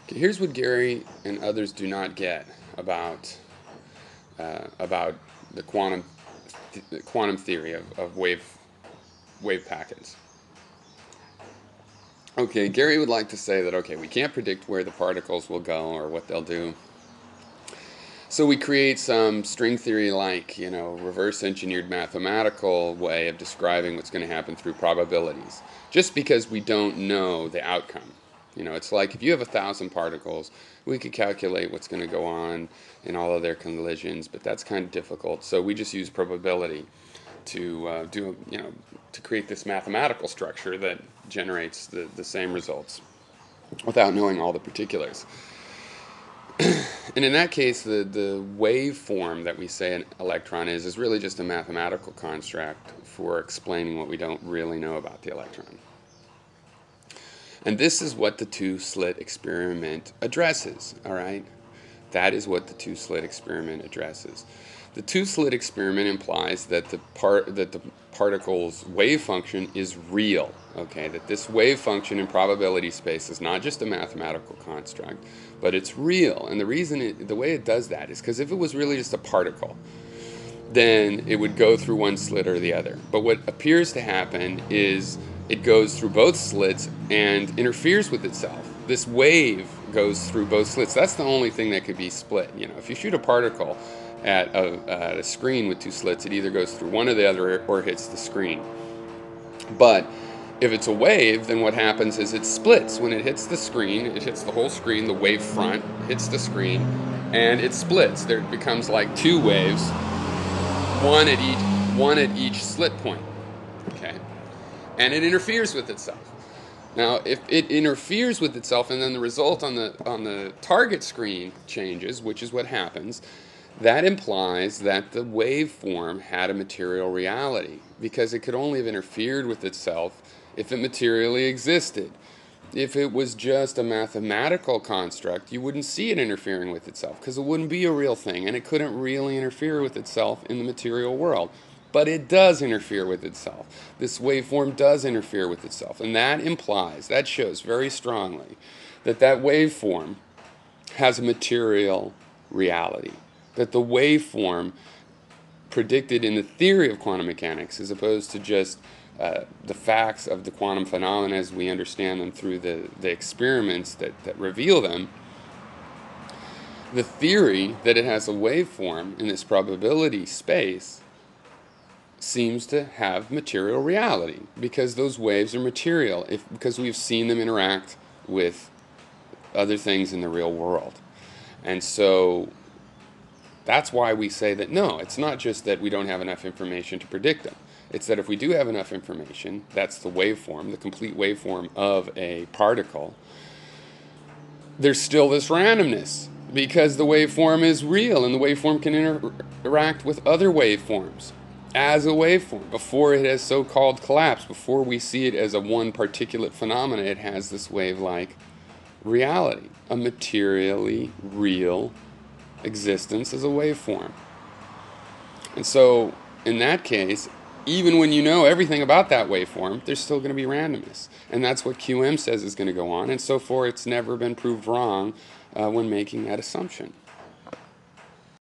Okay, here's what Gary and others do not get about the quantum theory of wave packets. Okay, Gary would like to say that we can't predict where the particles will go or what they'll do. So we create some string theory like, reverse engineered mathematical way of describing what's going to happen through probabilities, just because we don't know the outcome. It's like if you have 1,000 particles, we could calculate what's going to go on in all of their collisions, but that's kind of difficult. So we just use probability to to create this mathematical structure that generates the same results without knowing all the particulars. And in that case, the waveform that we say an electron is really just a mathematical construct for explaining what we don't really know about the electron. And this is what the two-slit experiment addresses, all right? That is what the two-slit experiment addresses. The two-slit experiment implies that the particle's wave function is real, okay? That this wave function in probability space is not just a mathematical construct, but it's real. And the way it does that is because if it was really just a particle, then it would go through one slit or the other. But what appears to happen is it goes through both slits and interferes with itself. This wave goes through both slits. That's the only thing that could be split. If you shoot a particle at a screen with two slits, it either goes through one or the other or hits the screen. But if it's a wave, then what happens is it splits. When it hits the screen, it hits the whole screen, the wave front hits the screen, and it splits. There becomes like two waves, one at each slit point. Okay? And it interferes with itself. Now, if it interferes with itself and then the result on the target screen changes, which is what happens, that implies that the waveform had a material reality, because it could only have interfered with itself if it materially existed. If it was just a mathematical construct, you wouldn't see it interfering with itself, because it wouldn't be a real thing, and it couldn't really interfere with itself in the material world. But it does interfere with itself. This waveform does interfere with itself, and that shows very strongly that waveform has a material reality. That the waveform predicted in the theory of quantum mechanics, as opposed to just the facts of the quantum phenomena as we understand them through the experiments that reveal them, the theory that it has a waveform in this probability space seems to have material reality, because those waves are material, because we've seen them interact with other things in the real world. And so that's why we say that no, it's not just that we don't have enough information to predict them. It's that if we do have enough information, that's the waveform, the complete waveform of a particle, there's still this randomness, because the waveform is real and the waveform can interact with other waveforms as a waveform. Before it has so-called collapse, before we see it as a one particulate phenomena, it has this wave-like reality, a materially real existence as a waveform. And so, in that case, even when you know everything about that waveform, there's still going to be randomness. And that's what QM says is going to go on, and so far it's never been proved wrong when making that assumption.